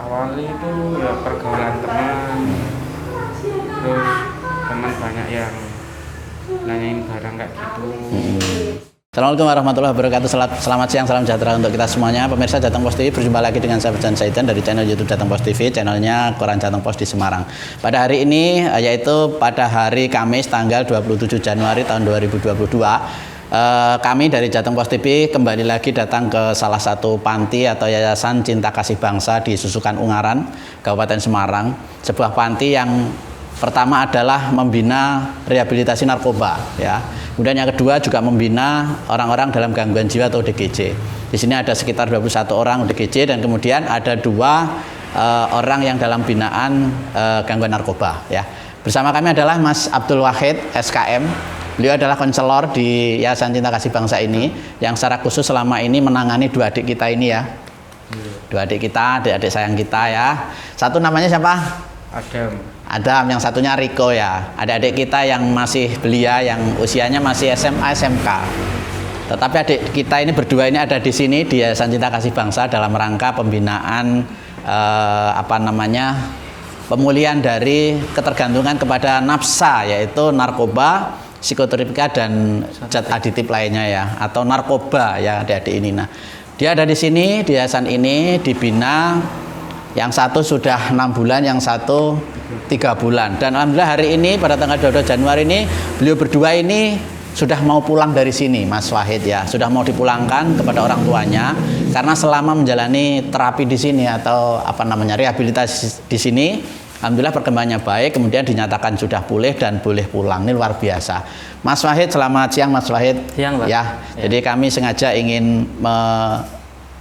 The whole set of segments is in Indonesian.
Awalnya itu ya pergaulan teman, terus teman banyak yang nanyain barang kayak gitu. Assalamualaikum warahmatullahi wabarakatuh. Selamat siang, salam sejahtera untuk kita semuanya. Pemirsa Jateng Post TV, berjumpa lagi dengan saya Bejan Saidan dari channel YouTube Jateng Post TV, channelnya Koran Jateng Post di Semarang. Pada hari ini, yaitu pada hari Kamis tanggal 27 Januari tahun 2022, kami dari Jateng Post TV kembali lagi datang ke salah satu panti atau Yayasan Cinta Kasih Bangsa di Susukan Ungaran, Kabupaten Semarang. Sebuah panti yang pertama adalah membina rehabilitasi narkoba, ya. Kemudian yang kedua juga membina orang-orang dalam gangguan jiwa atau ODGJ. Di sini ada sekitar 21 orang ODGJ dan kemudian ada 2 orang yang dalam binaan gangguan narkoba, ya. Bersama kami adalah Mas Abdul Wahid SKM. Beliau adalah konselor di Yayasan Cinta Kasih Bangsa ini yang secara khusus selama ini menangani 2 adik kita ini, ya. 2 adik kita, adik-adik sayang kita, ya. Satu namanya siapa? Adam, yang satunya Riko, ya. Adik-adik kita yang masih belia, yang usianya masih SMA, SMK. Tetapi adik kita ini berdua ini ada di sini di Yayasan Cinta Kasih Bangsa dalam rangka pembinaan pemulihan dari ketergantungan kepada nafsa, yaitu narkoba, psikotropika dan zat aditif lainnya, ya, atau narkoba, ya, adik-adik ini. Nah, dia ada di sini di yayasan ini dibina. Yang satu sudah 6 bulan, yang satu 3 bulan. Dan alhamdulillah hari ini pada tanggal 22 Januari ini beliau berdua ini sudah mau pulang dari sini, Mas Wahid, ya. Sudah mau dipulangkan kepada orang tuanya karena selama menjalani terapi di sini atau rehabilitasi di sini, alhamdulillah perkembangannya baik, kemudian dinyatakan sudah pulih dan boleh pulang. Ini luar biasa. Mas Wahid, selamat siang, Mas Wahid. Siang, Pak. Ya. Jadi kami sengaja ingin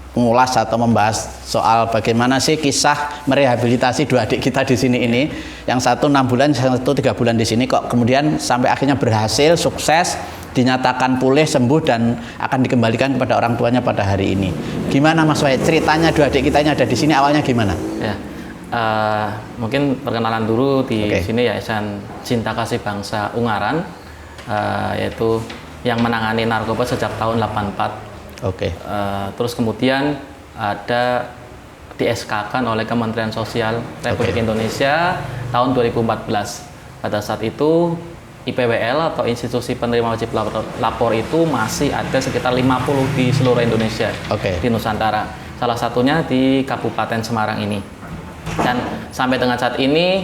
mengulas atau membahas soal bagaimana sih kisah merehabilitasi 2 adik kita di sini ini, yang satu 6 bulan, yang satu 3 bulan di sini, kok kemudian sampai akhirnya berhasil, sukses, dinyatakan pulih, sembuh dan akan dikembalikan kepada orang tuanya pada hari ini. Gimana Mas Wahid ceritanya 2 adik kita ini ada di sini, awalnya gimana? Ya, mungkin perkenalan dulu di sini Yayasan Cinta Kasih Bangsa Ungaran, yaitu yang menangani narkoba sejak tahun 84. Terus kemudian ada di-SK-kan oleh Kementerian Sosial Republik Indonesia tahun 2014. Pada saat itu IPWL atau Institusi Penerima Wajib Lapor itu masih ada sekitar 50 di seluruh Indonesia, di Nusantara. Salah satunya di Kabupaten Semarang ini. Dan sampai dengan saat ini,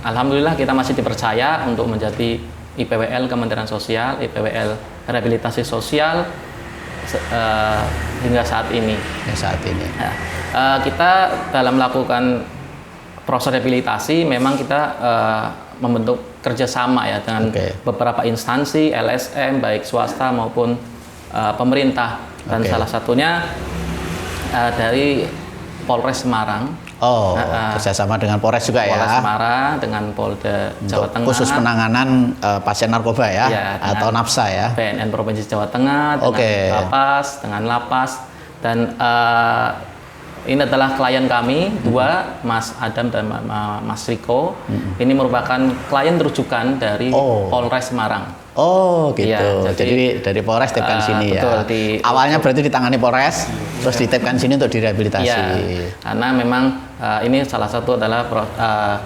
alhamdulillah kita masih dipercaya untuk menjadi IPWL Kementerian Sosial, IPWL Rehabilitasi Sosial hingga saat ini. Ya, kita dalam melakukan proses rehabilitasi memang kita membentuk kerjasama, ya, dengan beberapa instansi LSM baik swasta maupun pemerintah, dan salah satunya dari Polres Semarang. Kerjasama dengan Polres juga, ya. Polres Semarang dengan Polda Jawa Tengah. Khusus penanganan pasien narkoba, ya, atau nafsa, ya. BNN Provinsi Jawa Tengah, dengan Lapas, dan ini adalah klien kami 2, Mas Adam dan Mas Riko. Ini merupakan klien rujukan dari Polres Semarang. Gitu. Ya, jadi dari Polres dititipkan sini, betul, ya. Awalnya berarti ditangani Polres, terus dititipkan sini untuk direhabilitasi. Ya, karena memang ini salah satu adalah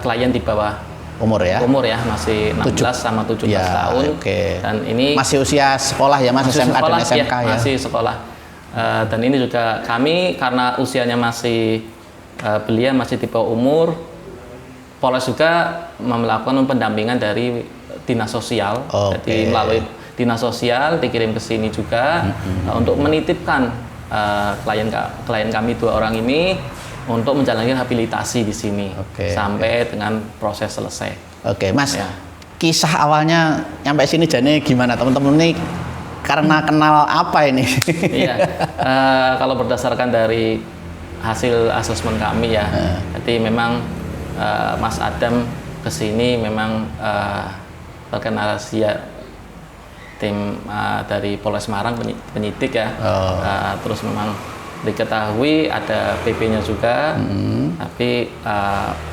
klien di bawah umur, ya. Masih 16 sama 17 tahun. Dan ini masih usia sekolah, ya, Mas, SMK dan SMK, ya. Masih sekolah. Dan ini juga kami karena usianya masih belia, masih di bawah umur, Polres juga melakukan pendampingan dari Dinas Sosial. Jadi melalui Dinas Sosial dikirim ke sini juga untuk menitipkan klien kami 2 orang ini untuk menjalani rehabilitasi di sini sampai dengan proses selesai. Mas, kisah awalnya sampai sini jane gimana? Teman-teman ini karena kenal apa ini? Iya, kalau berdasarkan dari hasil asesmen kami, ya, jadi memang Mas Adam kesini memang terkena razia tim dari Polres Semarang, penyidik, ya. Terus memang diketahui ada PP-nya juga, tapi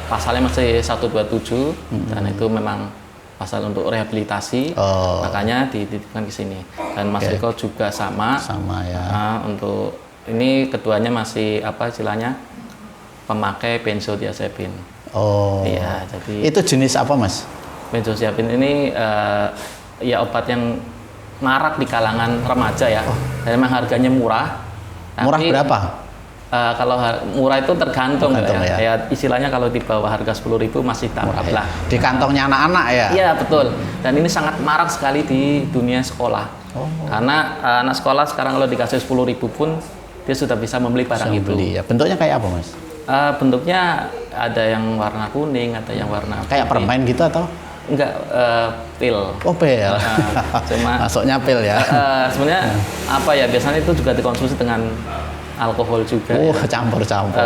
pasalnya masih 127, dan itu memang pasal untuk rehabilitasi, makanya dititipkan ke sini. Dan Mas Riko juga sama, ya. Untuk ini keduanya masih istilahnya pemakai benzodiazepin. Oh. Iya, jadi itu jenis apa, Mas? Benzodiazepin ini ya obat yang marak di kalangan remaja ya. Dan memang harganya murah. Murah Tapi, berapa? Kalau murah itu tergantung ya. Ya istilahnya kalau di bawah harga 10.000 masih tanggap lah. Di kantongnya anak-anak ya? Iya betul. Dan ini sangat marak sekali di dunia sekolah. Karena anak sekolah sekarang kalau dikasih 10.000 pun dia sudah bisa membeli barang itu. Ya. Bentuknya kayak apa, Mas? Bentuknya ada yang warna kuning, ada yang warna kayak permen gitu atau? Enggak, pil. Oh, pil. Cuma masuknya pil ya. Sebenarnya apa ya, biasanya itu juga dikonsumsi dengan alkohol juga. Campur-campur.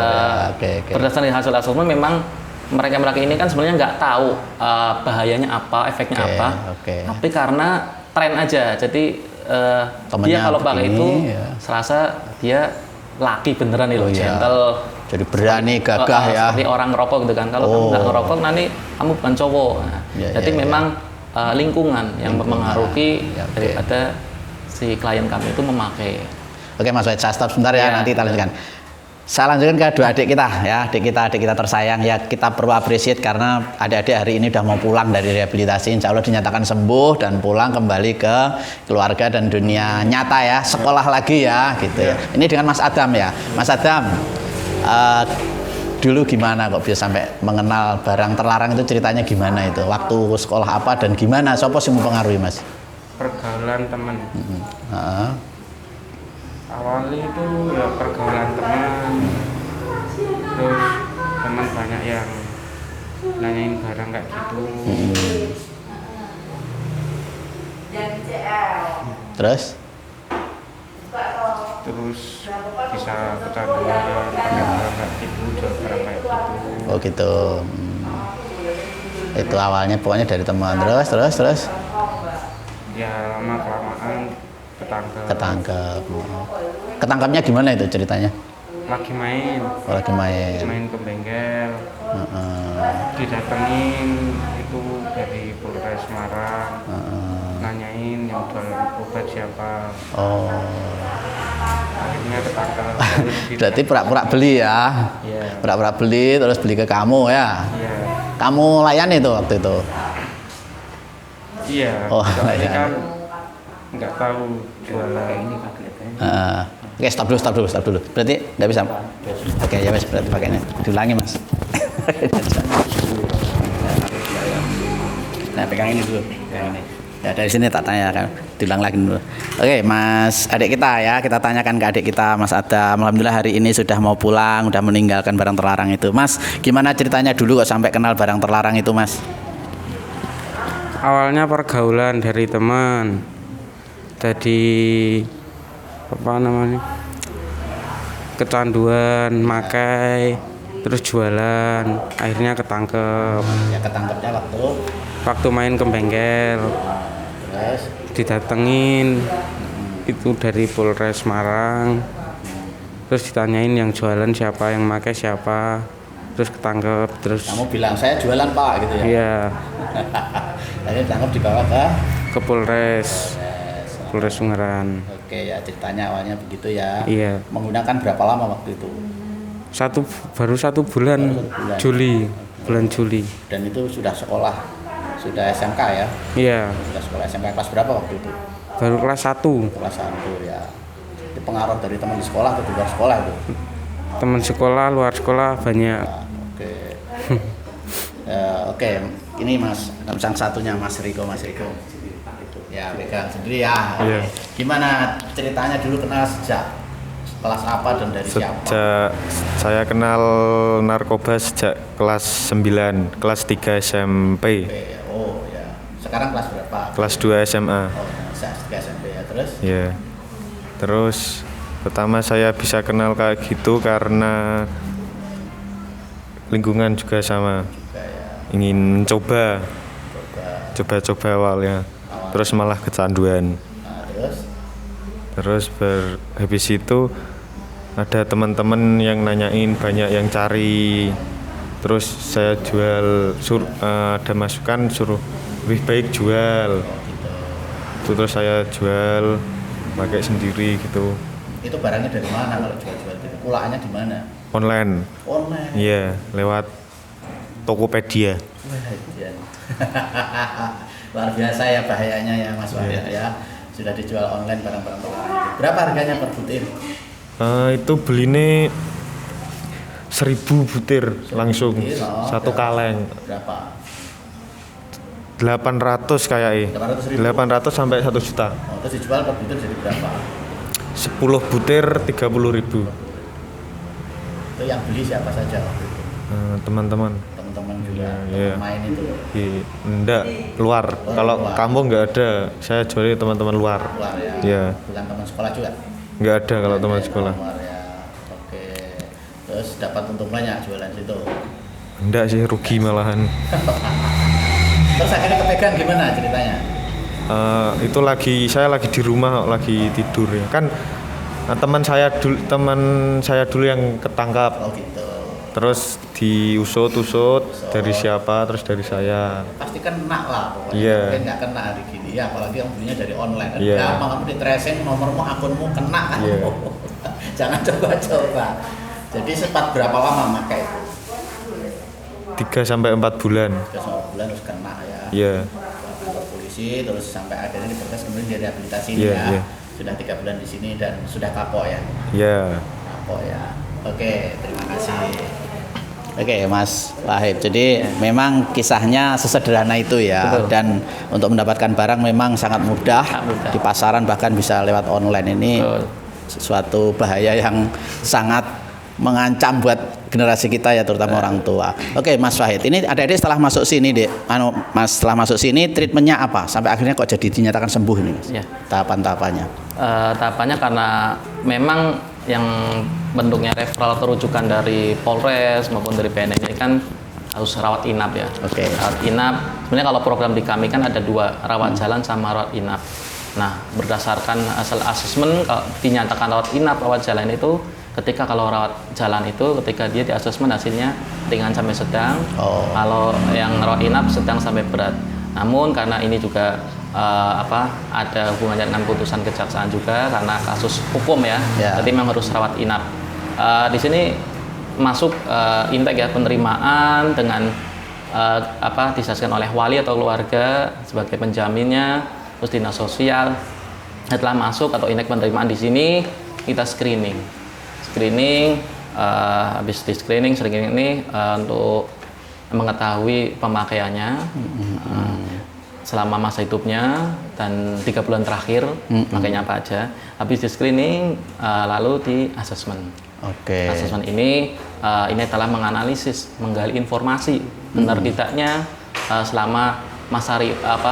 Okay. Berdasarkan hasil asesmen memang mereka ini kan sebenarnya nggak tahu bahayanya apa, efeknya apa. Tapi karena tren aja, jadi dia kalau pakai itu serasa dia laki beneran nih loh, gentle. Jadi berani, gagah ya. Seperti orang ngerokok gitu kan. Kalau kamu nggak ngerokok nanti kamu bukan cowok. Nah, jadi memang lingkungan yang mempengaruhi daripada si klien kami itu memakai. Oke Mas Wahid, saya stop sebentar ya, nanti kita lanjutkan. Saya lanjutkan ke dua adik kita ya, adik kita tersayang ya, kita perlu appreciate karena adik-adik hari ini udah mau pulang dari rehabilitasi, insya Allah dinyatakan sembuh dan pulang kembali ke keluarga dan dunia nyata ya, sekolah lagi ya gitu ya. Ini dengan Mas Adam ya, Mas Adam, dulu gimana kok bisa sampai mengenal barang terlarang itu, ceritanya gimana itu, waktu sekolah apa dan gimana, siapa sih mempengaruhi Mas? Pergaulan teman. Awalnya itu ya pergaulan teman, terus teman banyak yang nanyain barang kayak gitu. Terus bisa kecanduan pakai barang kayak gitu, jual barang kayak gitu. Oh gitu. Itu awalnya pokoknya dari teman, terus Ya lama kelamaan ketangkapnya gimana itu ceritanya? Lagi main ke bengkel, didatengin itu dari Polres Semarang, nanyain yang jual obat siapa. Akhirnya ketangkap. Berarti pura-pura beli ya? Pura-pura beli terus beli ke kamu ya? Kamu layani itu waktu itu? Iya. Tapi kan nggak tahu jualan ini Oke, stop dulu. Berarti nggak bisa. Oke, ya Mas, berarti pakainya diulangi Mas. Nah, pegang ini dulu. Ya dari sini tak tanya kan, diulang lagi dulu. Oke, Mas, adik kita ya, kita tanyakan ke adik kita, Mas Adam. Alhamdulillah hari ini sudah mau pulang, udah meninggalkan barang terlarang itu. Mas, gimana ceritanya dulu kok sampai kenal barang terlarang itu, Mas? Awalnya pergaulan dari teman. Jadi kecanduan, makai, terus jualan, akhirnya ketangkep. Ya ketangkepnya waktu main ke bengkel. Terus didatengin itu dari Polres Semarang. Terus ditanyain yang jualan siapa, yang makai siapa. Terus ketangkep. Terus kamu bilang saya jualan Pak gitu ya? Iya. Jadi ditangkap dibawa ke Polres Ungaran. Oke ya, ceritanya awalnya begitu ya. Iya. Menggunakan berapa lama waktu itu? Baru satu bulan. Bulan Juli. Dan itu sudah sekolah, sudah SMK ya? Iya. Sudah sekolah SMK kelas berapa waktu itu? Baru kelas 1. Kelas 1 ya. Itu pengaruh dari teman di sekolah atau di luar sekolah itu? Teman sekolah, luar sekolah banyak. Oke. Oke, ini Mas, yang satunya Mas Riko. Ya, pegang sendiri ya. Iya. Gimana ceritanya dulu kenal sejak kelas apa dan dari siapa? Saya kenal narkoba sejak kelas 9, kelas 3 SMP. Oh ya. Sekarang kelas berapa? Kelas 2 SMA. Oh, kelas 3 SMP ya. Terus? Ya. Terus pertama saya bisa kenal kayak gitu karena lingkungan juga sama. Ingin coba awalnya. Terus malah kecanduan. Terus habis itu ada teman-teman yang nanyain, banyak yang cari. Terus saya jual, ada masukan suruh lebih baik jual. Terus saya jual, pakai sendiri gitu. Itu barangnya dari mana kalau jual-jual itu? Pulaannya di mana? online. Online. Iya, lewat Tokopedia. Luar biasa ya bahayanya ya Mas Wahid ya. Sudah dijual online barang-barang olahraga. Berapa harganya per butir? Itu belinya 1000 butir langsung satu kaleng. Berapa? 800 kayaknya. 800 sampai 1 juta. Oh, terus dijual per butir jadi berapa? 10 butir 30.000. Itu yang beli siapa saja waktu itu? Teman-teman. Teman-teman juga Iya. main itu. Enggak, luar. Kalau luar. kampung nggak ada. Saya jualnya teman-teman luar. Luar ya. Iya. Bukan teman sekolah juga. Nggak ada kalau teman Ada, sekolah. Luar ya. Oke. Terus dapat untung banyak jualan situ. Enggak sih, rugi malahan. Terus akhirnya kepegang gimana ceritanya? Itu saya lagi di rumah, lagi tidur ya. Kan teman saya dulu yang ketangkap. Oh gitu. Terus diusut dari siapa, terus dari saya. Pasti kena lah pokoknya. Iya. Mungkin nggak kena hari gini ya, apalagi yang belinya dari online. Iya. Gampang kamu di tracing nomormu, akunmu kena kan. Iya. Jangan coba-coba. Jadi sempat berapa lama pakai itu? 3-4 bulan. 3 bulan terus kena ya. Iya. Kantor polisi terus sampai akhirnya diproses kemudian direhabilitasi Iya, ya. iya. Sudah 3 bulan di sini dan sudah kapok ya. Iya. Kapok ya. Oke, terima kasih. Oke, Mas Wahid. Jadi memang kisahnya sesederhana itu ya. Betul. Dan untuk mendapatkan barang memang sangat mudah. Sangat mudah. Di pasaran bahkan bisa lewat online ini. Betul. Suatu bahaya yang sangat mengancam buat generasi kita ya, terutama orang tua. Oke, Mas Wahid. Ini adik-adik setelah masuk sini, Mas, setelah masuk sini treatmentnya apa? Sampai akhirnya kok jadi dinyatakan sembuh ini, Mas? Ya. Tahapan-tahapannya. Tahapannya karena memang yang bentuknya referral atau rujukan dari Polres maupun dari BNN ini kan harus rawat inap ya. Oke. Rawat inap. Sebenarnya kalau program di kami kan ada 2, rawat jalan sama rawat inap. Nah, berdasarkan hasil asesmen kalau dinyatakan rawat inap, rawat jalan itu ketika kalau rawat jalan itu ketika dia di asesmen hasilnya ringan sampai sedang. Oh. Kalau yang rawat inap sedang sampai berat. Namun karena ini juga ada hubungannya dengan putusan kejaksaan juga karena kasus hukum ya. Ya. Jadi memang harus rawat inap. Di sini masuk intake ya, penerimaan dengan disaksikan oleh wali atau keluarga sebagai penjaminnya, terus dinas sosial. Setelah masuk atau intake penerimaan di sini kita screening, habis di screening ini untuk mengetahui pemakaiannya selama masa hidupnya dan 3 bulan terakhir makanya apa aja. Habis di screening lalu di asesmen. Oke. Asesmen ini adalah menganalisis, menggali informasi benar tidaknya selama masa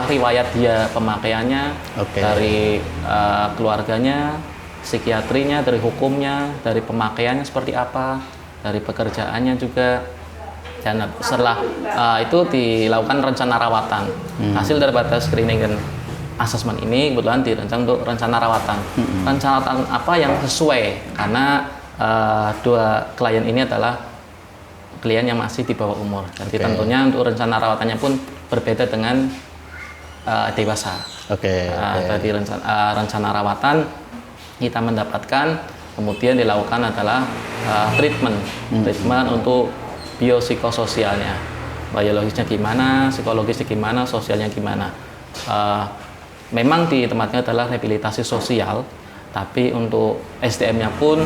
riwayat dia pemakaiannya. Oke. Dari keluarganya, psikiatrinya, dari hukumnya, dari pemakaiannya seperti apa, dari pekerjaannya juga. Dan setelah itu dilakukan rencana rawatan. Hasil daripada screening dan asesmen ini kebetulan dirancang untuk rencana rawatan. Rencana rawatan apa yang sesuai karena 2 klien ini adalah klien yang masih di bawah umur. Jadi tentunya untuk rencana rawatannya pun berbeda dengan dewasa. Dari rencana rawatan kita mendapatkan kemudian dilakukan adalah treatment untuk biopsikososialnya, biologisnya gimana, psikologisnya gimana, sosialnya gimana. Memang di tempatnya adalah rehabilitasi sosial, tapi untuk SDM-nya pun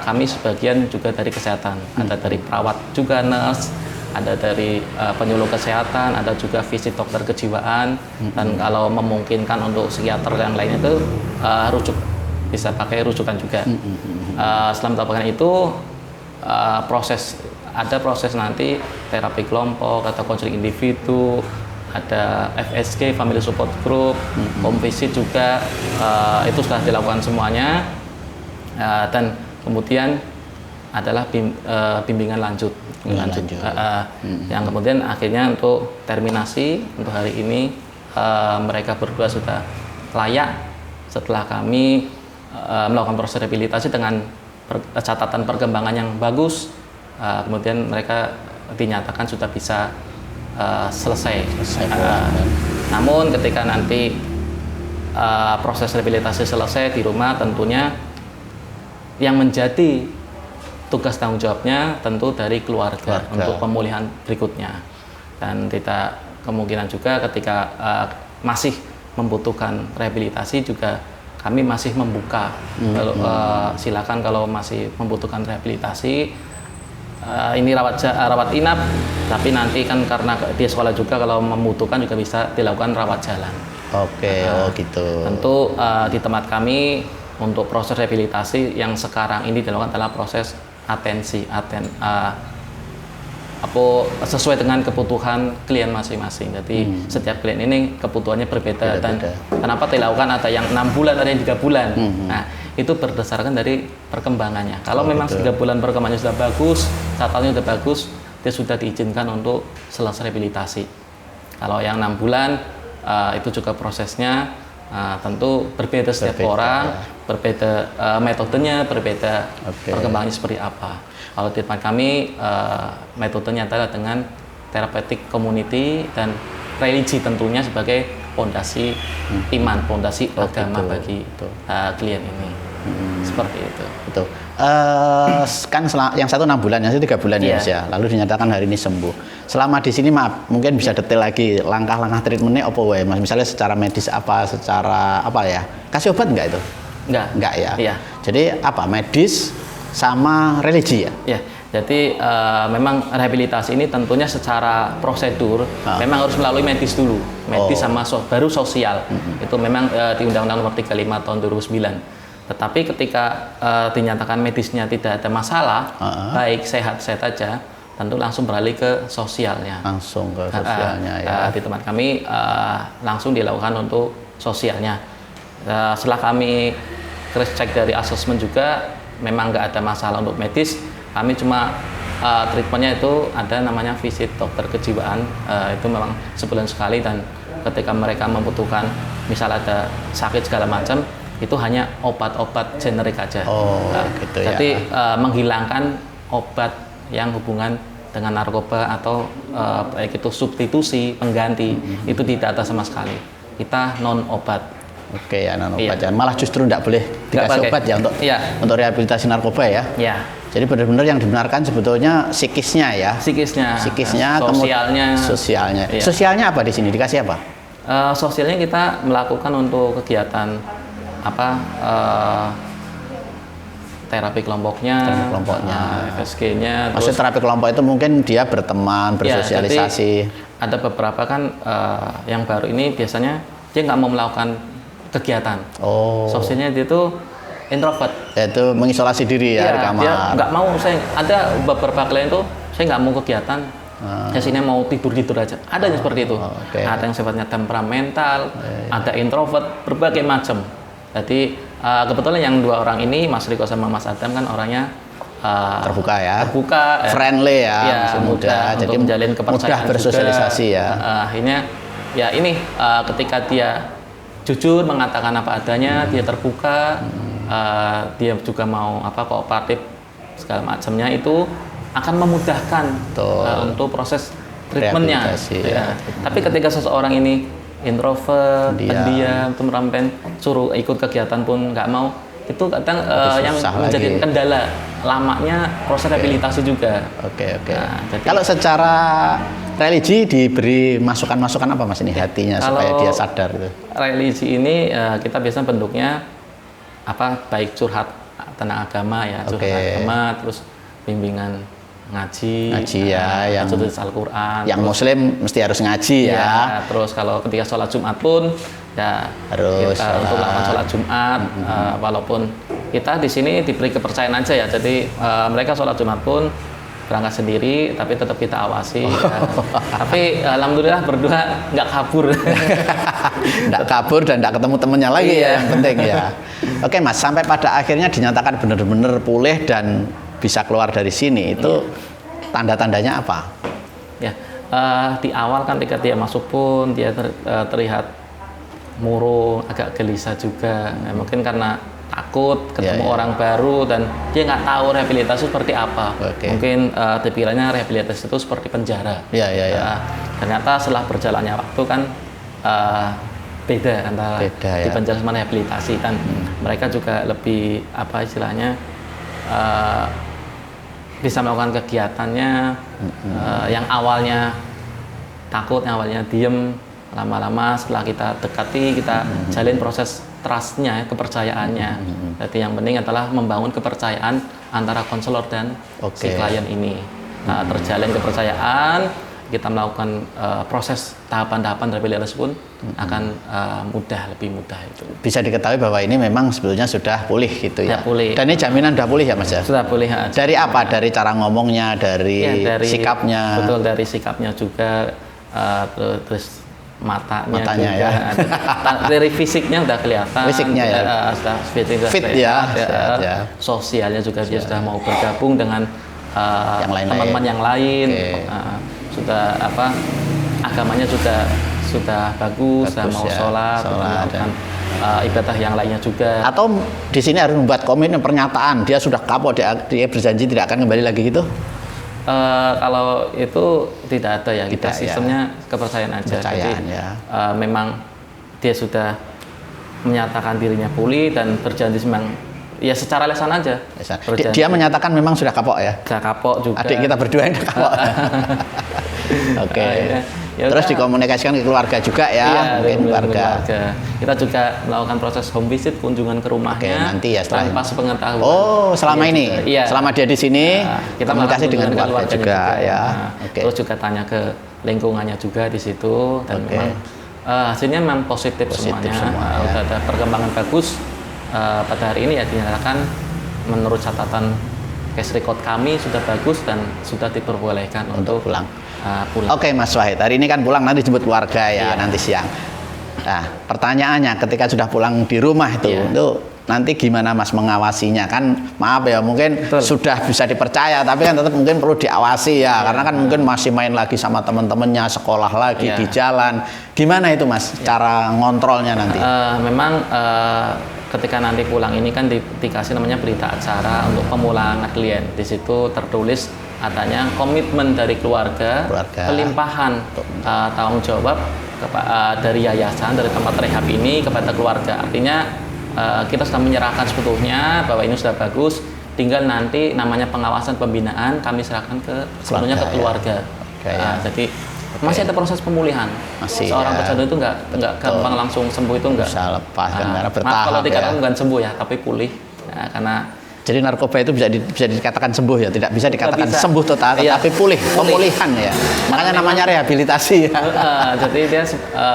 kami sebagian juga dari kesehatan, ada dari perawat juga, nurse, ada dari penyuluh kesehatan, ada juga visit dokter kejiwaan, dan kalau memungkinkan untuk psikiater dan lain itu bisa pakai rujukan juga. Setelah mendapatkan itu ada proses nanti terapi kelompok atau konseling individu, ada FSG, Family Support Group, home visit juga, itu sudah dilakukan semuanya, dan kemudian adalah bimbingan lanjut. Yang kemudian akhirnya untuk terminasi untuk hari ini mereka berdua sudah layak setelah kami melakukan proses rehabilitasi dengan catatan perkembangan yang bagus. Kemudian mereka dinyatakan sudah bisa selesai. Namun ketika nanti proses rehabilitasi selesai di rumah, tentunya yang menjadi tugas tanggung jawabnya tentu dari keluarga untuk pemulihan berikutnya. Dan tidak kemungkinan juga ketika masih membutuhkan rehabilitasi juga kami masih membuka. Silakan kalau masih membutuhkan rehabilitasi, ini rawat inap, tapi nanti kan karena di sekolah juga kalau membutuhkan juga bisa dilakukan rawat jalan. Oke, gitu. Tentu di tempat kami untuk proses rehabilitasi yang sekarang ini dilakukan adalah proses sesuai dengan kebutuhan klien masing-masing. Jadi setiap klien ini kebutuhannya berbeda. Dan kenapa dilakukan ada yang 6 bulan, ada yang 3 bulan. Nah, itu berdasarkan dari perkembangannya. Kalau memang 3 bulan perkembangannya sudah bagus, catatannya sudah bagus, dia sudah diizinkan untuk selesai rehabilitasi. Kalau yang 6 bulan itu juga prosesnya tentu berbeda setiap orang, berbeda metodenya, berbeda perkembangannya seperti apa. Kalau di tempat kami metodenya adalah dengan therapeutic community dan religi tentunya sebagai fondasi iman, fondasi agama bagi klien ini. Seperti itu. Betul. Kan yang satu 6 bulan, yang satu 3 bulan ya Mas ya. Lalu dinyatakan hari ini sembuh. Selama di sini maaf, mungkin bisa detail lagi langkah-langkah treatmentnya apa wae Mas? Misalnya secara medis apa, secara apa ya? Kasih obat enggak itu? Enggak ya. Iya. Jadi apa? Medis sama religi ya? Ya. Jadi memang rehabilitasi ini tentunya secara prosedur memang harus melalui medis dulu, medis sama baru sosial. Itu memang di Undang-Undang Nomor 35 tahun 2009. Tetapi ketika dinyatakan medisnya tidak ada masalah, baik sehat aja, tentu langsung beralih ke sosialnya. Langsung ke sosialnya ya. Di tempat kami langsung dilakukan untuk sosialnya. Setelah kami cross check dari asesmen juga, memang nggak ada masalah untuk medis. Kami cuma treatmentnya itu ada namanya visit dokter kejiwaan, itu memang sebulan sekali, dan ketika mereka membutuhkan misal ada sakit segala macam, itu hanya obat-obat generik aja. Gitu ya. Jadi menghilangkan obat yang hubungan dengan narkoba atau baik itu substitusi, pengganti, itu tidak ada sama sekali. Kita non obat. Oke ya, non obat. Malah justru tidak boleh dikasih obat ya untuk rehabilitasi narkoba ya. Iya. Jadi benar-benar yang dibenarkan sebetulnya psikisnya ya. Psikisnya, sosialnya. Iya. Sosialnya apa di sini? Dikasih apa? Sosialnya kita melakukan untuk kegiatan terapi kelompoknya, FSG-nya. Maksudnya terapi kelompok itu mungkin dia berteman, bersosialisasi. Ya, ada beberapa kan yang baru ini biasanya dia nggak mau melakukan kegiatan. Sosialnya dia itu introvert. Yaitu mengisolasi diri ya, di kamar. Dia nggak mau. Ada beberapa klien tuh saya nggak mau kegiatan. Saya sini mau tidur aja. Ada yang seperti itu. Ada yang sifatnya temperamental, ada introvert, berbagai macam. Jadi kebetulan yang 2 orang ini, Mas Riko sama Mas Adam, kan orangnya terbuka ya, friendly ya, masih muda, jadi menjalin kepercayaan, mudah bersosialisasi juga. Akhirnya ya ini ketika dia jujur mengatakan apa adanya, dia terbuka, dia juga mau kooperatif segala macamnya, itu akan memudahkan untuk proses treatmentnya. Tapi ketika seseorang ini introvert, pendiam, temperamental, suruh ikut kegiatan pun nggak mau, itu kadang yang menjadi kendala lamanya proses rehabilitasi juga. Jadi, kalau secara religi diberi masukan-masukan apa Mas ini hatinya supaya dia sadar itu? Religi ini kita biasanya bentuknya baik curhat tentang agama ya, curhat agama, terus bimbingan ngaji ya, yang Al-Quran. Yang Muslim mesti harus ngaji ya. Terus kalau ketika sholat Jumat pun ya harus untuk melakukan sholat Jumat, walaupun kita di sini diberi kepercayaan aja ya. Jadi mereka sholat Jumat pun berangkat sendiri, tapi tetap kita awasi. Tapi alhamdulillah berdua nggak kabur. Nggak kabur dan nggak ketemu temennya lagi ya, yang penting ya. Oke Mas, sampai pada akhirnya dinyatakan benar-benar pulih dan bisa keluar dari sini, itu tanda-tandanya apa? Ya, di awal kan ketika dia masuk pun dia terlihat murung, agak gelisah juga. Mungkin karena takut ketemu orang baru dan dia nggak tahu rehabilitasi seperti apa. Mungkin dipikirnya rehabilitasi itu seperti penjara. Ternyata setelah berjalannya waktu kan beda antara di penjara sama rehabilitasi, dan mereka juga lebih istilahnya bisa melakukan kegiatannya yang awalnya takut, yang awalnya diem, lama-lama setelah kita dekati, kita jalin proses trust-nya, kepercayaannya. Jadi yang penting adalah membangun kepercayaan antara konselor dan si klien ini. Terjalin kepercayaan, kita melakukan proses tahapan-tahapan rehabilitasi pun akan lebih mudah itu. Bisa diketahui bahwa ini memang sebetulnya sudah pulih gitu ya. Pulih. Dan ini jaminan sudah pulih ya Mas ya? Sudah pulih. Dari apa? Dari cara ngomongnya, dari sikapnya. Betul, dari sikapnya juga, terus matanya juga. Ya. Dari fisiknya udah kelihatan. Fisiknya ya. Sudah fit ya. Sosialnya juga dia sudah mau bergabung dengan teman-teman yang lain. Sudah agamanya sudah bagus, sudah mau sholat melakukan ibadah yang lainnya juga. Atau di sini harus membuat komitmen pernyataan dia sudah kapok, dia berjanji tidak akan kembali lagi gitu. Kalau itu tidak ada ya, kita sistemnya kepercayaan aja. Jadi memang dia sudah menyatakan dirinya pulih dan berjanji memang ya secara lesan aja. Dia menyatakan memang sudah kapok ya. Sudah kapok juga. Adik kita berdua yang kapok. Oke. Terus dikomunikasikan ke keluarga juga ya, mungkin keluarga. Kita juga melakukan proses home visit, kunjungan ke rumahnya. Nanti ya setelah tanpa sepengetahuan. Oh, selama ini. Iya. Selama dia di sini, kita komunikasi dengan keluarga juga ya. Terus juga tanya ke lingkungannya juga di situ dan memang hasilnya memang positif semuanya. Udah ada perkembangan bagus. Pada hari ini ya dinyatakan menurut catatan case record kami sudah bagus dan sudah diperbolehkan untuk pulang. Pulang. Oke Mas Wahid, hari ini kan pulang nanti jemput keluarga ya, nanti siang. Nah, pertanyaannya ketika sudah pulang di rumah itu nanti gimana Mas mengawasinya? Kan maaf ya, mungkin sudah bisa dipercaya tapi kan tetap mungkin perlu diawasi ya, karena kan mungkin masih main lagi sama teman-temannya, sekolah lagi di jalan. Gimana itu Mas cara ngontrolnya nanti? Memang ketika nanti pulang ini kan dikasih namanya berita acara untuk pemulangan klien. Di situ tertulis adanya komitmen dari keluarga. Pelimpahan tanggung jawab dari yayasan, dari tempat rehab ini kepada keluarga. Artinya kita sudah menyerahkan sebetulnya bahwa ini sudah bagus, tinggal nanti namanya pengawasan pembinaan kami serahkan sepenuhnya ke keluarga. Jadi masih ada proses pemulihan. Seorang pecandu itu nggak gampang langsung sembuh, itu nggak bisa lepas karena bertahap. Kalau dikatakan bukan sembuh ya, tapi pulih. Karena jadi narkoba itu bisa dikatakan sembuh ya, tidak bisa dikatakan sembuh total, tapi pulih, pemulihan ya. Makanya namanya rehabilitasi ya. Jadi dia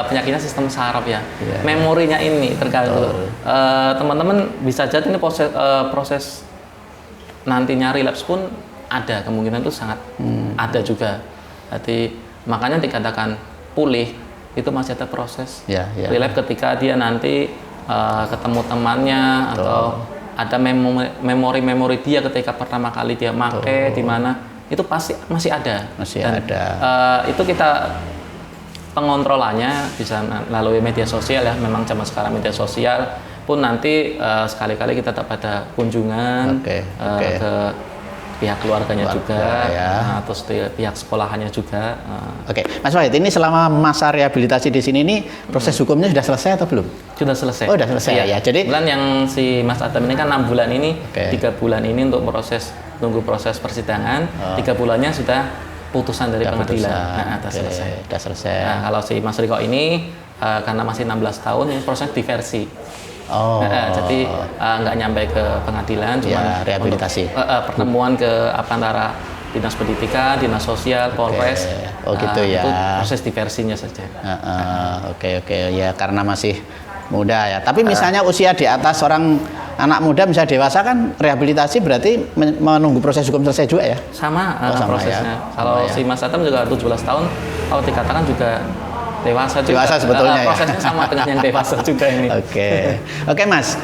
penyakitnya sistem saraf ya. Memorinya ini terganggu. Teman-teman bisa jadi ini proses nantinya relapse pun ada, kemungkinan itu sangat ada juga. Jadi makanya dikatakan pulih itu masih ada proses relapse ketika dia nanti ketemu temannya atau ada memori dia ketika pertama kali dia make di mana, itu pasti masih ada. Itu kita pengontrolannya bisa melalui media sosial ya. Memang zaman sekarang media sosial pun nanti sekali-kali kita dapat ada kunjungan ke pihak keluarganya juga, terus pihak sekolahannya juga. Oke, Mas Wahid, ini selama masa rehabilitasi di sini ini proses hukumnya sudah selesai atau belum? Sudah selesai. Oh, sudah selesai ya. Jadi bulan yang si Mas Adam ini kan 6 bulan ini, 3 bulan ini untuk nunggu proses persidangan, 3 bulannya sudah putusan dari pengadilan. Sudah selesai. Nah, kalau si Mas Riko ini karena masih 16 tahun, ini proses diversi. Jadi nggak nyampe ke pengadilan, cuma rehabilitasi. Pertemuan ke antara dinas pendidikan, dinas sosial, Polres. Gitu ya. Itu proses diversinya saja. Oke ya, karena masih muda ya. Tapi misalnya usia di atas orang anak muda bisa dewasa kan rehabilitasi berarti menunggu proses hukum selesai juga ya? Sama prosesnya. Kalau si Mas Atam juga 17 tahun, kalau dikatakan juga dewasa juga. Dewasa sebetulnya prosesnya sama dengan yang dewasa juga ini. Oke Mas,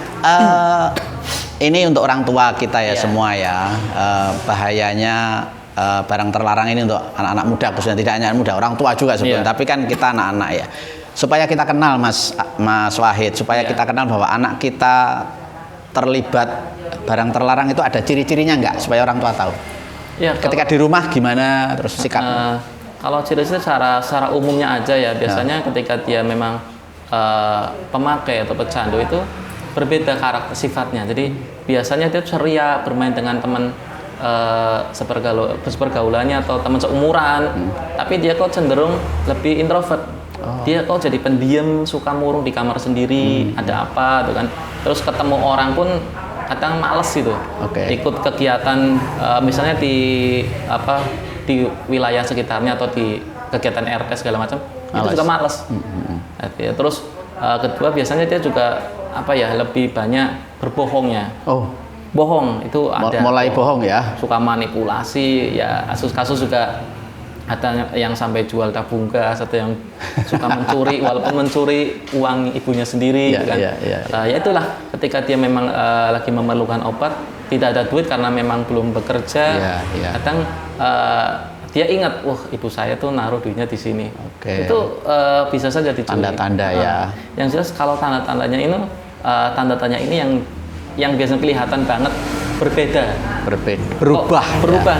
ini untuk orang tua kita ya semua ya, bahayanya barang terlarang ini untuk anak-anak muda, khususnya tidak hanya anak muda, orang tua juga sebetulnya, tapi kan kita anak-anak ya. Supaya kita kenal Mas Wahid, supaya kita kenal bahwa anak kita terlibat barang terlarang itu ada ciri-cirinya nggak, supaya orang tua tahu. Ketika di rumah gimana terus sikapnya? Kalau ciri-ciri secara umumnya aja ya, biasanya ketika dia memang pemakai atau pecandu itu berbeda karakter sifatnya. Jadi biasanya dia ceria bermain dengan teman sepergaulannya atau teman seumuran, tapi dia kok cenderung lebih introvert. Dia kok jadi pendiam, suka murung di kamar sendiri, ada apa tuh kan. Terus ketemu orang pun kadang males gitu. Ikut kegiatan misalnya di wilayah sekitarnya atau di kegiatan RT segala macam, itu juga males. Terus kedua biasanya dia juga lebih banyak berbohongnya. Bohong itu ada. Mulai bohong ya. Suka manipulasi ya, kasus-kasus juga ada yang sampai jual tabung gas atau yang suka mencuri walaupun mencuri uang ibunya sendiri kan. Ya itulah ketika dia memang lagi memerlukan obat, tidak ada duit karena memang belum bekerja. Kadang dia ingat, wah ibu saya tuh naruh duitnya di sini. Itu bisa saja dicuri. Tanda-tanda ya. Yang jelas kalau tanda-tandanya ini yang biasanya kelihatan banget berubah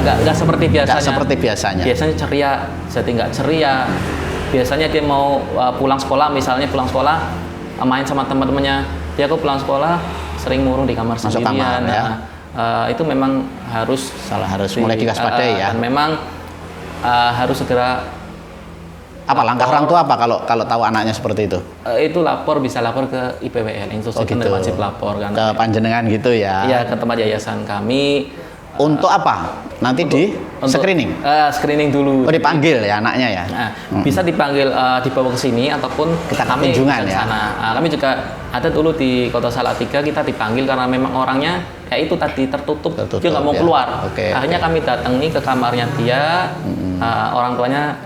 nggak seperti biasanya. Biasanya ceria jadi nggak ceria. Biasanya dia mau pulang sekolah main sama teman-temannya, dia kok pulang sekolah sering murung di kamar sendirian. Itu memang harus mulai diwaspadai ya. Dan memang harus segera langkah orang tua kalau tahu anaknya seperti itu? Itu bisa lapor ke IPWL, Institusi Penerima Wajib Lapor kan. Ke panjenengan gitu ya? Iya, ke tempat yayasan kami. Untuk apa? Nanti screening? Screening dulu. Dipanggil ya anaknya ya? Bisa dipanggil, dibawa ke sini ataupun kami kunjungan ya? Sana. Kami juga ada dulu di Kota Salatiga, kita dipanggil karena memang orangnya itu tadi tertutup dia nggak mau keluar. Akhirnya kami datangi ke kamarnya dia. Orang tuanya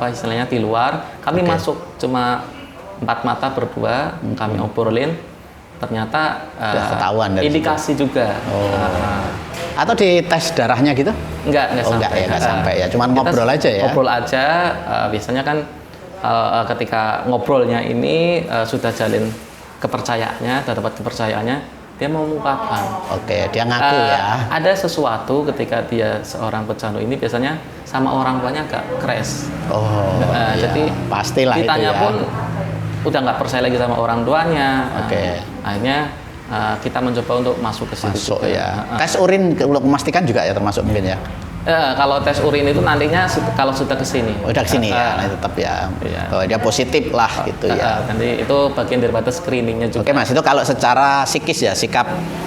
istilahnya di luar, kami masuk cuma 4 mata berdua, kami obrolin, ternyata ketahuan dari indikasi situ. Juga. Atau di tes darahnya gitu? Enggak sampai ya, cuma ngobrol aja ya? Ngobrol aja, biasanya kan ketika ngobrolnya ini sudah jalin kepercayaannya, sudah dapat kepercayaannya, dia mau mengungkapkan. Dia ngaku ya. Ada sesuatu ketika dia seorang pecandu ini biasanya sama orang tuanya agak crash. Jadi pastilah ditanya itu ya. pun udah nggak percaya lagi sama orang tuanya. Akhirnya kita mencoba untuk masuk ke situ. Tes urin untuk memastikan juga ya termasuk mungkin ya. Kalau tes urin itu nantinya kalau sudah ke sini. Udah ke sini ya, tetap ya. Bahwa dia positif lah gitu ya. Nanti itu bagian daripada screeningnya juga. Mas, itu kalau secara psikis ya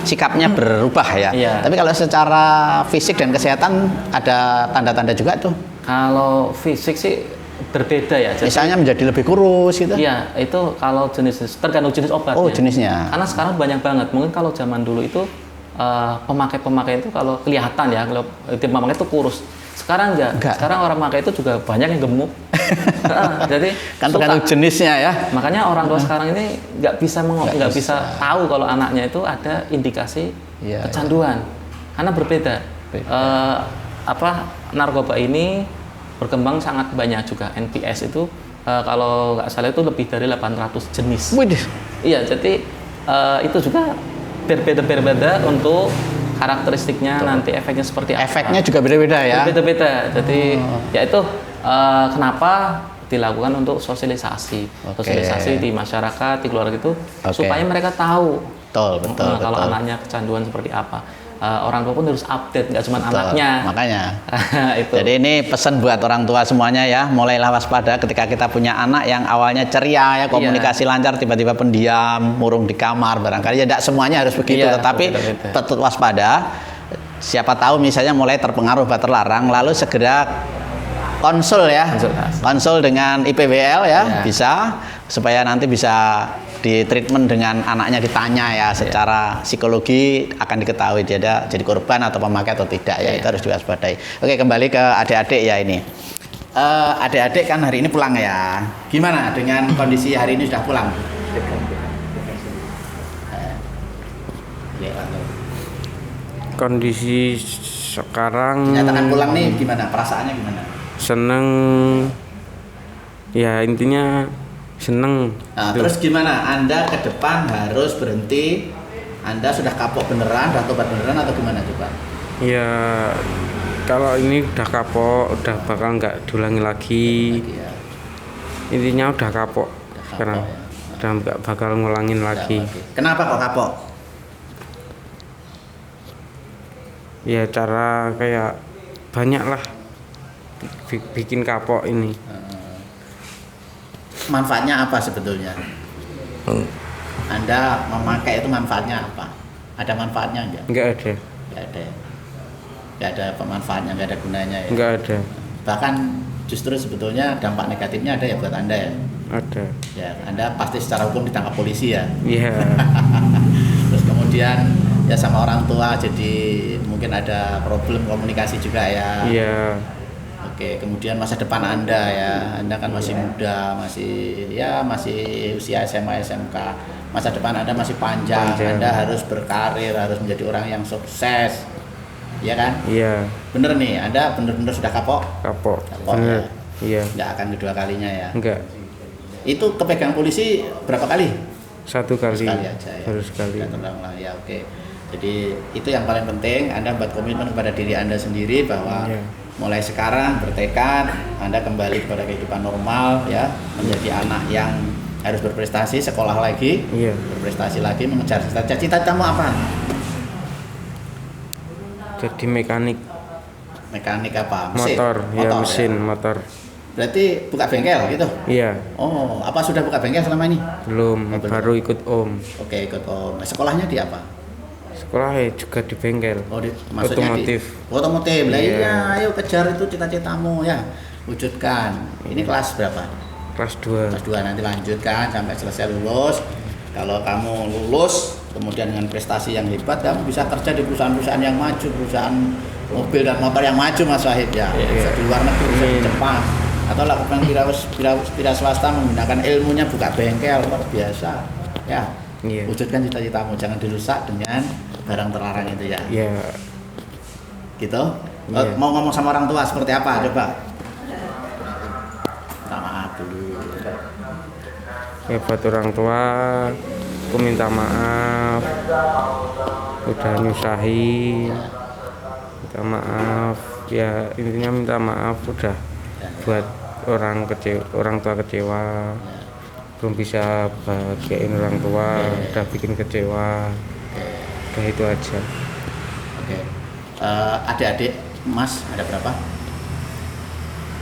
sikapnya berubah ya. Tapi kalau secara fisik dan kesehatan ada tanda-tanda juga tuh. Kalau fisik sih berbeda ya. Jadi, misalnya menjadi lebih kurus gitu. Iya, itu kalau tergantung jenis obatnya. Jenisnya. Karena sekarang banyak banget. Mungkin kalau zaman dulu itu pemakai itu kalau kelihatan ya, kalau pemakai itu kurus. Sekarang enggak. Sekarang orang pakai itu juga banyak yang gemuk. Jadi kan tergantung jenisnya ya. Makanya orang tua sekarang ini nggak bisa tahu kalau anaknya itu ada indikasi kecanduan. Karena berbeda. Narkoba ini berkembang sangat banyak juga. NPS itu kalau nggak salah itu lebih dari 800 jenis. Iya, jadi itu juga berbeda-beda untuk karakteristiknya. Nanti efeknya seperti apa. Efeknya juga beda-beda ya. Beda-beda. Jadi ya itu kenapa dilakukan untuk sosialisasi di masyarakat, di keluarga itu supaya mereka tahu. Betul. Kalau anaknya kecanduan seperti apa. Orang tua pun harus update, nggak cuma anaknya. Makanya. Itu. Jadi ini pesan buat orang tua semuanya ya, mulailah waspada ketika kita punya anak yang awalnya ceria ya, komunikasi lancar, tiba-tiba pendiam, murung di kamar barangkali. Ya tidak semuanya harus begitu, tetapi tetap waspada. Siapa tahu misalnya mulai terpengaruh obat terlarang, lalu segera konsul dengan IPWL ya, bisa supaya nanti bisa di treatment dengan anaknya, ditanya ya secara psikologi akan diketahui dia jadi korban atau pemakai atau tidak ya. Itu harus diwaspadai. Oke, kembali ke adik-adik ya ini. Adik-adik kan hari ini pulang ya. Gimana dengan kondisi hari ini sudah pulang? Kondisi sekarang dinyatakan pulang nih gimana? Perasaannya gimana? Seneng. Ya intinya seneng. Terus gimana? Anda ke depan harus berhenti. Anda sudah kapok beneran, sudah tobat beneran atau gimana coba? Ya kalau ini udah kapok, udah bakal nggak diulangi lagi. Intinya udah kapok. Sekarang udah nggak bakal ngulangin lagi. Kenapa kok kapok? Ya cara kayak banyak lah bikin kapok ini. Manfaatnya apa sebetulnya? Anda memakai itu manfaatnya apa? Ada manfaatnya enggak? Enggak ada. Enggak ada. Enggak ada pemanfaatnya, enggak ada gunanya ya. Enggak ada. Bahkan justru sebetulnya dampak negatifnya ada ya buat Anda ya. Ada. Ya, Anda pasti secara hukum ditangkap polisi ya. Iya. Terus kemudian ya sama orang tua jadi mungkin ada problem komunikasi juga ya. Iya. Oke, kemudian masa depan Anda ya. Anda kan masih muda, masih usia SMA, SMK. Masa depan Anda masih panjang. Anda harus berkarir, harus menjadi orang yang sukses. Iya kan? Iya. Bener nih, Anda bener-bener sudah kapok? Kapok. Ya. Bener. Iya. Nggak akan kedua kalinya ya. Enggak. Itu kepegang polisi berapa kali? Satu kali. Sekali aja ya. Baru sekali. Nggak terulang lah ya, oke. Jadi itu yang paling penting, Anda buat komitmen kepada diri Anda sendiri bahwa mulai sekarang bertekad Anda kembali kepada kehidupan normal ya, menjadi anak yang harus berprestasi, sekolah lagi, berprestasi lagi, mengejar cita-citamu apa? Jadi mekanik. Mekanik apa? Mesin? Motor, ya mesin, ya? motor. Berarti buka bengkel gitu? Iya. Oh, apa sudah buka bengkel selama ini? Belum, baru ikut Om. Oke, ikut Om. Sekolahnya di apa? Sekolah juga di bengkel. Oh, maksudnya otomotif. Otomotif. Lah iya, ayo kejar itu cita-citamu ya. Wujudkan. Ini kelas berapa? Kelas 2. Kelas 2 nanti lanjutkan sampai selesai lulus. Kalau kamu lulus, kemudian dengan prestasi yang hebat, kamu bisa kerja di perusahaan-perusahaan yang maju, perusahaan mobil dan motor yang maju, Mas Wahid ya. Bisa di luar negeri, bisa di Jepang. Atau lakukan wira swasta menggunakan ilmunya buka bengkel, luar biasa. Ya. Wujudkan cita-citamu, jangan dirusak dengan barang terlarang itu ya. Iya. Gitu. Mau ngomong sama orang tua seperti apa? Coba. Minta maaf dulu. Ya buat orang tua, aku minta maaf. Udah nyusahin. Minta maaf. Ya intinya minta maaf udah buat orang tua kecewa. Belum bisa bahagiain orang tua, udah bikin kecewa. Udah itu aja. Oke. Adik-adik Mas ada berapa?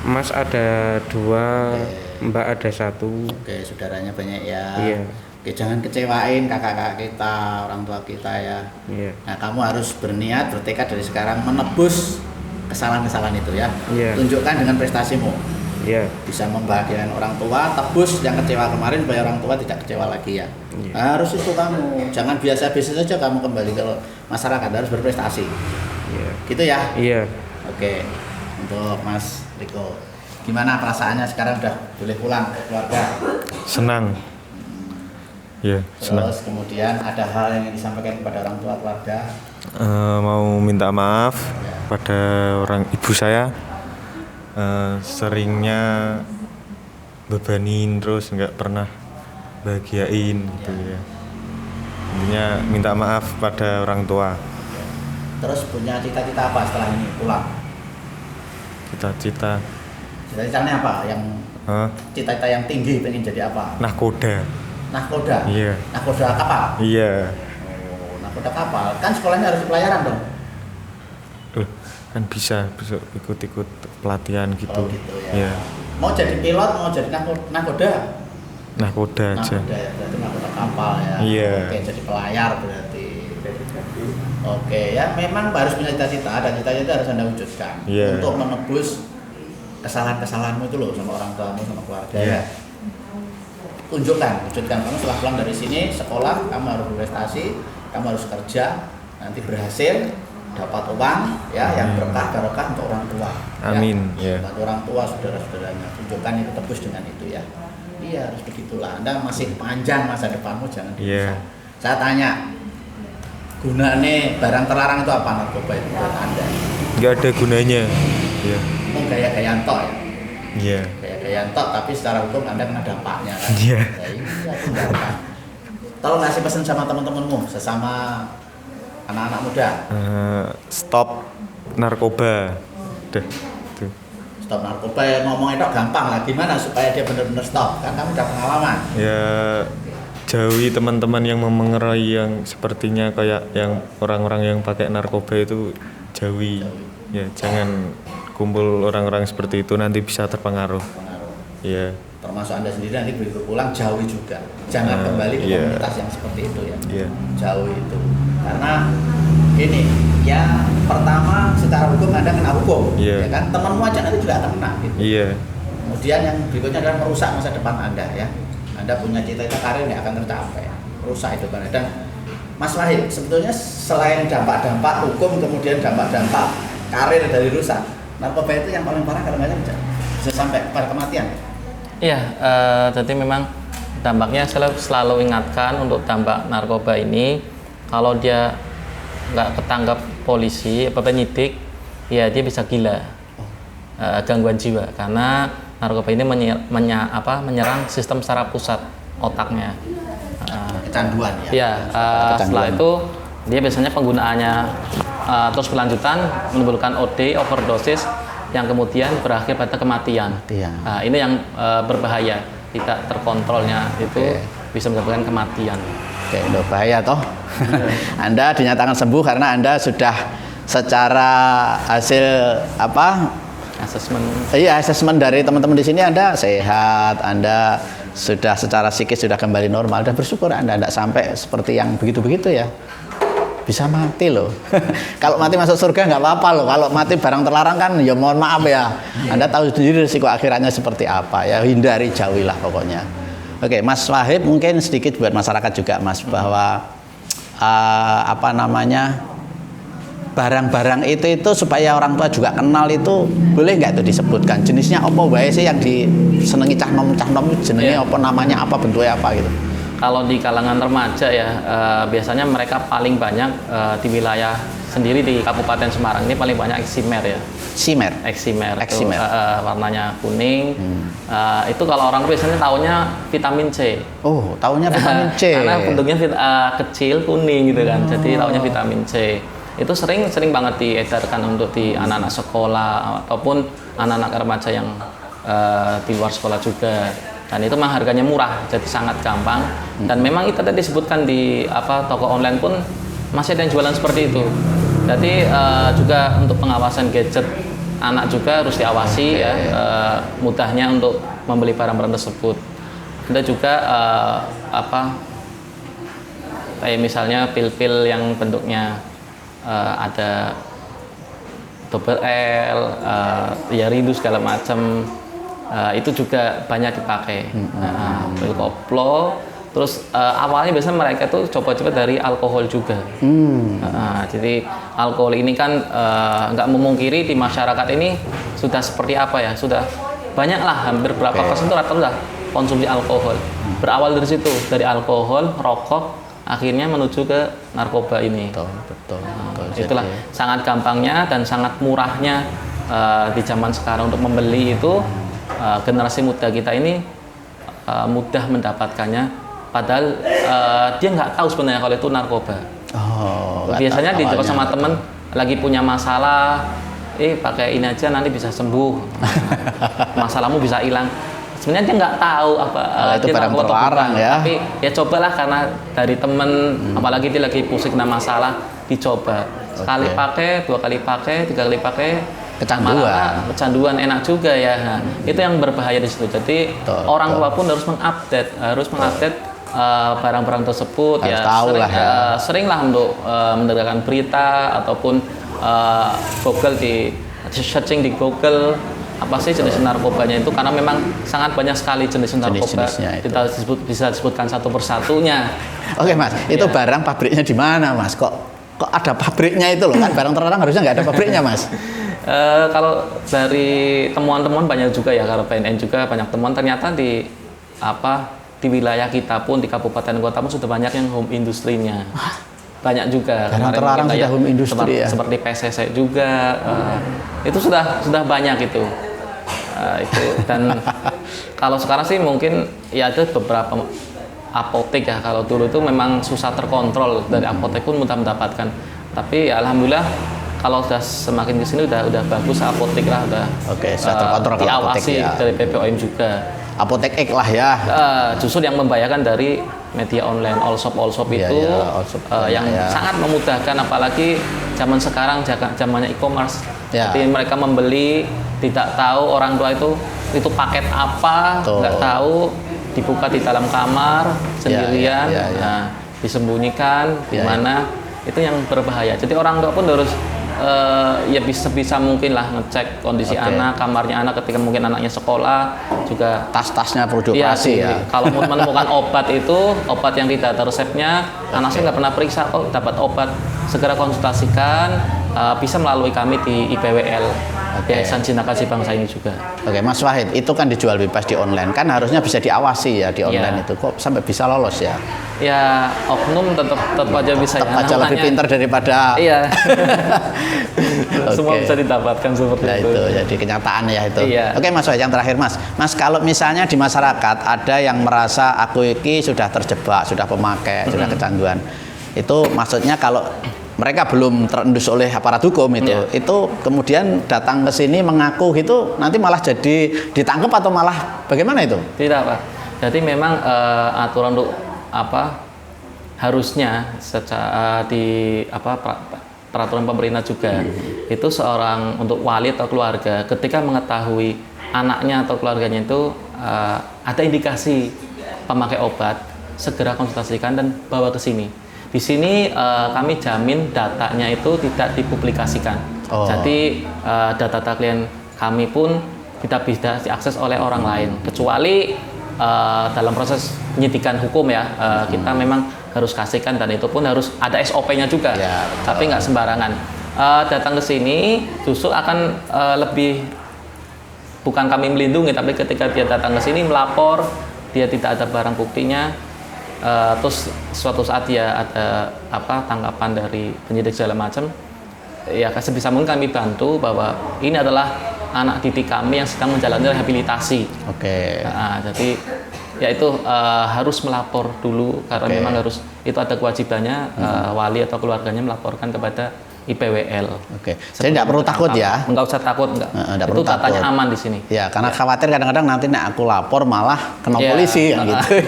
Mas ada 2, Mbak ada 1. Oke, saudaranya banyak ya. Iya. Oke, jangan kecewain kakak-kakak kita, orang tua kita ya. Iya. Nah, kamu harus berniat, bertekad dari sekarang menebus kesalahan-kesalahan itu ya. Iya. Tunjukkan dengan prestasimu. Iya. Bisa membahagiakan orang tua, tebus yang kecewa kemarin supaya orang tua tidak kecewa lagi ya. Iya. Harus itu kamu, jangan biasa-biasa saja kamu kembali ke masyarakat, harus berprestasi. Iya. Gitu ya? Iya. Oke. Untuk Mas Riko, gimana perasaannya sekarang udah boleh pulang ke keluarga? Senang. Ya, senang. Terus kemudian ada hal yang ingin disampaikan kepada orang tua keluarga? Mau minta maaf pada orang ibu saya. Seringnya bebanin terus nggak pernah bahagiain gitu ya. Intinya minta maaf pada orang tua. Terus punya cita-cita apa setelah ini pulang? Cita-cita. Cita-citanya apa? Yang cita-cita yang tinggi pengen jadi apa? Nahkoda. Nahkoda? Iya. Nahkoda kapal? Iya. Oh, nahkoda kapal. Kan sekolahnya harus di pelayaran dong? Kan bisa besok ikut-ikut pelatihan gitu. Oh gitu ya. Iya. Mau jadi pilot, mau jadi nahkoda? Nahkoda aja. Nahkoda ya, berarti nahkoda kapal ya. Iya. Oke, jadi pelayar berarti. Oke, ya memang harus punya cita-cita dan cita-cita harus Anda wujudkan. Iya. Untuk menebus kesalahan-kesalahanmu itu loh sama orang tuamu, sama keluarga Iya. ya. Wujudkan kamu setelah pulang dari sini sekolah, kamu harus berprestasi, kamu harus kerja, nanti berhasil, dapat uang ya yang berkah barokah untuk orang tua. Amin. Ya. Ya. Bantu orang tua, saudara-saudaranya. Tunjukkan itu, tebus dengan itu ya. Iya, harus begitulah. Anda masih panjang masa depanmu, jangan dirusak. Iya. Saya tanya, gunanya barang terlarang itu apa narkoba itu buat Anda? Nggak ada gunanya. Iya. Mau gaya-gayaan tok ya? Iya. Gaya-gayaan tok, tapi secara hukum Anda kena dampaknya kan? Iya. Ya, iya, tindakan. Tolong kasih pesan sama teman-temanmu, sesama anak-anak muda. Stop narkoba. Udah. Tuh. Stop narkoba ya, ngomongnya tok gampang lah. Gimana supaya dia benar-benar stop? Kan kamu udah pengalaman. Ya, jauhi teman-teman yang memengaruhi yang sepertinya kayak yang orang-orang yang pakai narkoba itu, jauhi. Ya, jangan kumpul orang-orang seperti itu, nanti bisa terpengaruh. Ya. Termasuk Anda sendiri nanti begitu pulang jauhi juga. Jangan kembali ke komunitas yang seperti itu ya. Jauhi itu. Karena ini ya pertama secara hukum Anda kena hukum, ya kan? Temanmu aja nanti juga kena gitu. Kemudian yang berikutnya adalah merusak masa depan Anda ya. Anda punya cita-cita karir nggak akan tercapai. Merusak itu kan. Dan Mas Wahid, sebetulnya selain dampak-dampak hukum, kemudian dampak-dampak karir dari rusak, narkoba itu yang paling parah kadang-kadang bisa sampai pada kematian. Iya, jadi memang dampaknya saya selalu ingatkan untuk dampak narkoba ini, kalau dia nggak ketangkap polisi atau penyidik, ya dia bisa gila, gangguan jiwa, karena narkoba ini menyerang sistem secara pusat otaknya. Kecanduan ya. Iya, setelah itu dia biasanya penggunaannya terus berlanjutan menimbulkan OD, overdosis, yang kemudian berakhir pada kematian. Nah, ini yang berbahaya, tidak terkontrolnya itu bisa menyebabkan kematian. Oke, itu bahaya toh. Anda dinyatakan sembuh karena Anda sudah secara hasil Asesmen. Iya, asesmen dari teman-teman di sini Anda sehat, Anda sudah secara psikis sudah kembali normal, dan bersyukur Anda tidak sampai seperti yang begitu-begitu ya. Bisa mati loh. Kalau mati masuk surga nggak apa-apa loh. Kalau mati barang terlarang kan ya mohon maaf ya. Anda tahu sendiri risiko akhirannya seperti apa ya. Hindari, jauhilah pokoknya. Oke, Mas Wahid, mungkin sedikit buat masyarakat juga Mas, bahwa barang-barang itu supaya orang tua juga kenal, itu boleh nggak itu disebutkan jenisnya apa wae sih yang disenengi cah nom jenenge apa, namanya apa, bentuknya apa gitu. Kalau di kalangan remaja ya, biasanya mereka paling banyak di wilayah sendiri di Kabupaten Semarang ini paling banyak eksimer ya. Eksimer itu warnanya kuning. Itu kalau orang biasanya taunya vitamin C. Oh, taunya vitamin C. Karena bentuknya kecil kuning gitu kan. Jadi taunya vitamin C. Itu sering banget diedarkan untuk di anak-anak sekolah ataupun anak-anak remaja yang di luar sekolah juga. Dan itu memang harganya murah, jadi sangat gampang. Dan memang itu tadi disebutkan di toko online pun masih ada yang jualan seperti itu. Jadi juga untuk pengawasan gadget anak juga harus diawasi mudahnya untuk membeli barang-barang tersebut. Ada juga kayak misalnya pil-pil yang bentuknya ada double L, ya rindu segala macam. Itu juga banyak dipakai. Pil koplo. Terus awalnya biasanya mereka tuh coba-coba dari alkohol juga. Jadi alkohol ini kan nggak memungkiri di masyarakat ini sudah seperti apa ya, sudah banyak lah, hampir berapa persen tuh rata-rata konsumsi alkohol. Berawal dari situ, dari alkohol, rokok, akhirnya menuju ke narkoba ini. Betul. Itulah sangat gampangnya dan sangat murahnya di zaman sekarang untuk membeli itu. Generasi muda kita ini mudah mendapatkannya, padahal dia nggak tahu sebenarnya kalau itu narkoba. Biasanya dicoba sama temen lagi punya masalah, pakai ini aja nanti bisa sembuh, masalahmu bisa hilang. Sebenarnya dia nggak tahu itu barang terlarang ya. Tapi ya cobalah, karena dari temen, apalagi dia lagi pusing kena masalah, dicoba. Sekali pakai, 2 kali pakai, 3 kali pakai, kecanduan enak juga ya. Nah, itu yang berbahaya di situ. Jadi orang tua pun harus mengupdate barang-barang tersebut. Harus tahu lah ya. Seringlah untuk mendengarkan berita ataupun Google, di searching di Google apa sih jenis narkobanya itu, karena memang sangat banyak sekali jenis narkoba. Kita bisa disebutkan satu persatunya. Oke Mas, itu barang pabriknya di mana Mas? Kok ada pabriknya itu loh, kan barang terlarang harusnya nggak ada pabriknya Mas. Kalau dari temuan-temuan banyak juga ya, kalau PNN juga banyak temuan, ternyata di wilayah kita pun, di kabupaten kota pun sudah banyak yang home industrinya. Banyak juga. Barang terlarang sudah home industri ya. Seperti PCC juga, itu sudah banyak itu. Dan kalau sekarang sih mungkin ya ada beberapa apotek ya. Kalau dulu itu memang susah terkontrol, dari apotek pun mudah mendapatkan. Tapi ya, alhamdulillah kalau sudah semakin ke sini udah bagus apotek lah, sudah terkontrol diawasi ya. Dari BPOM juga. Apotek X lah ya. Justru yang membahayakan dari media online, all shop Iya, itu iya, all shop yang ya. sangat memudahkan, apalagi zaman sekarang zamannya e-commerce. Ya. Jadi mereka membeli tidak tahu orang tua itu paket apa, Betul. nggak tahu, dibuka di dalam kamar sendirian, ya. Nah, disembunyikan di Ya, mana, itu yang berbahaya. Jadi orang tua pun harus ya bisa mungkin lah ngecek kondisi Oke. anak, kamarnya anak ketika mungkin anaknya sekolah juga. Tas-tasnya perlu Iya dioperasi sih, ya. kalau menemukan obat yang tidak ada resepnya, anak saya nggak pernah periksa kok dapat obat, segera konsultasikan, bisa melalui kami di IPWL, Yayasan Cinta Kasih Bangsa ini juga. Oke, Mas Wahid, itu kan dijual bebas di online, kan harusnya bisa diawasi ya di online itu, kok sampai bisa lolos ya? Ya oknum tetap aja bisa Tetap ya. aja lebih namanya- pintar daripada Iya. Semua Oke. bisa didapatkan seperti Ya itu. itu jadi kenyataan ya itu. Iya. Oke Mas Wahid, yang terakhir Mas. Mas, kalau misalnya di masyarakat ada yang merasa aku iki sudah terjebak, sudah pemakai, sudah kecanduan. Itu maksudnya kalau mereka belum terendus oleh aparat hukum itu kemudian datang ke sini mengaku itu nanti malah jadi ditangkap atau malah bagaimana itu? Tidak, Pak. Jadi memang aturan untuk harusnya secara peraturan pemerintah juga itu seorang untuk wali atau keluarga ketika mengetahui anaknya atau keluarganya itu ada indikasi pemakai obat, segera konsultasikan dan bawa ke sini. Di sini kami jamin datanya itu tidak dipublikasikan. Oh. Jadi data klien kami pun tidak bisa diakses oleh orang lain kecuali dalam proses penyidikan hukum ya. Kita memang harus kasihkan dan itu pun harus ada SOP-nya juga. Ya, betul. Tapi nggak sembarangan. Datang ke sini justru akan lebih, bukan kami melindungi, tapi ketika dia datang ke sini melapor, dia tidak ada barang buktinya, terus suatu saat dia ada tanggapan dari penyidik segala macam, ya sebisa mungkin kami bantu bahwa ini adalah anak didik kami yang sedang menjalani rehabilitasi. Oke. Jadi ya itu harus melapor dulu karena Oke. memang harus, itu ada kewajibannya wali atau keluarganya melaporkan kepada IPWL. Oke. Jadi tidak perlu takut ya. Enggak usah takut, enggak. Nggak Itu perlu datanya takut. aman di sini. Ya, karena khawatir kadang-kadang nanti nek aku lapor malah kena Iya. polisi kan gitu.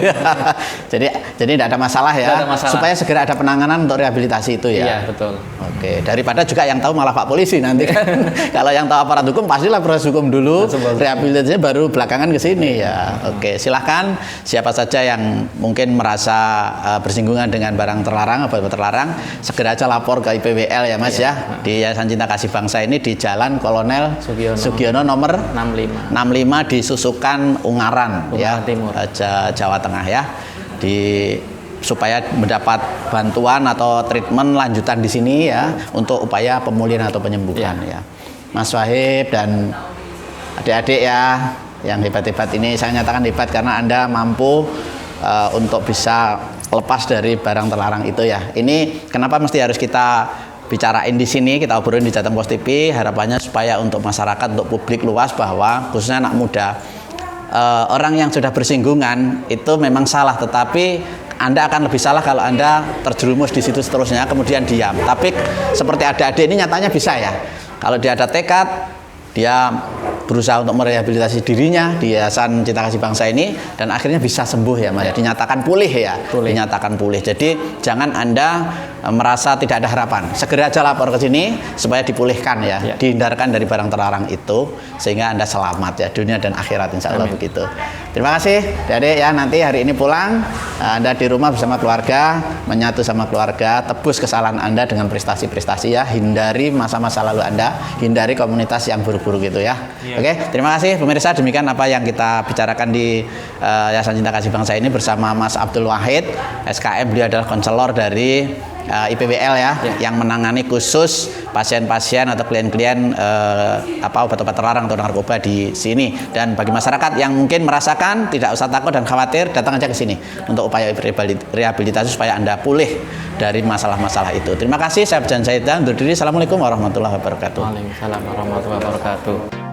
jadi tidak ada masalah ya. Nggak ada masalah. Supaya segera ada penanganan untuk rehabilitasi itu ya. Iya, betul. Oke, daripada juga yang tahu malah Pak Polisi nanti kan. Kalau yang tahu aparat hukum pastilah proses hukum dulu, rehabilitasinya baru belakangan ke sini ya. Oke, silahkan siapa saja yang mungkin merasa bersinggungan dengan barang terlarang, obat terlarang, segera aja lapor ke IPWL ya Mas ya. Di Yayasan Cinta Kasih Bangsa ini di Jalan Kolonel Sugiono nomor 65. 65 di Susukan Ungaran ya, Timur. Jawa Tengah ya. Supaya mendapat bantuan atau treatment lanjutan di sini ya untuk upaya pemulihan atau penyembuhan ya. Mas Wahid dan adik-adik ya yang hebat-hebat ini, saya nyatakan hebat karena Anda mampu untuk bisa lepas dari barang terlarang itu ya. Ini kenapa mesti harus kita bicarain di sini, kita obrolin di Jateng Pos TV, harapannya supaya untuk masyarakat, untuk publik luas, bahwa khususnya anak muda, orang yang sudah bersinggungan itu memang salah, tetapi Anda akan lebih salah kalau Anda terjerumus di situ seterusnya kemudian diam. Tapi seperti adik-adik ini nyatanya bisa ya, kalau dia ada tekad, dia berusaha untuk merehabilitasi dirinya di Yayasan Cinta Kasih Bangsa ini dan akhirnya bisa sembuh ya Mas, dinyatakan pulih ya, dinyatakan pulih. Jadi jangan Anda merasa tidak ada harapan, segera aja lapor ke sini supaya dipulihkan ya, dihindarkan dari barang terlarang itu sehingga Anda selamat ya dunia dan akhirat, insya Allah. Amin. Begitu. Terima kasih Adik ya, nanti hari ini pulang Anda di rumah bersama keluarga, menyatu sama keluarga, tebus kesalahan Anda dengan prestasi-prestasi ya, hindari masa-masa lalu Anda, hindari komunitas yang buruk-buruk itu ya. Oke, terima kasih pemirsa, demikian apa yang kita bicarakan di Yayasan Cinta Kasih Bangsa ini bersama Mas Abdul Wahid SKM. Beliau adalah konselor dari IPWL ya, yang menangani khusus pasien-pasien atau klien-klien obat-obat terlarang atau narkoba di sini. Dan bagi masyarakat yang mungkin merasakan, tidak usah takut dan khawatir, datang aja ke sini untuk upaya rehabilitasi supaya Anda pulih dari masalah-masalah itu. Terima kasih, saya Abjan Saidan undur diri. Assalamualaikum warahmatullahi wabarakatuh. Waalaikumsalam warahmatullahi wabarakatuh.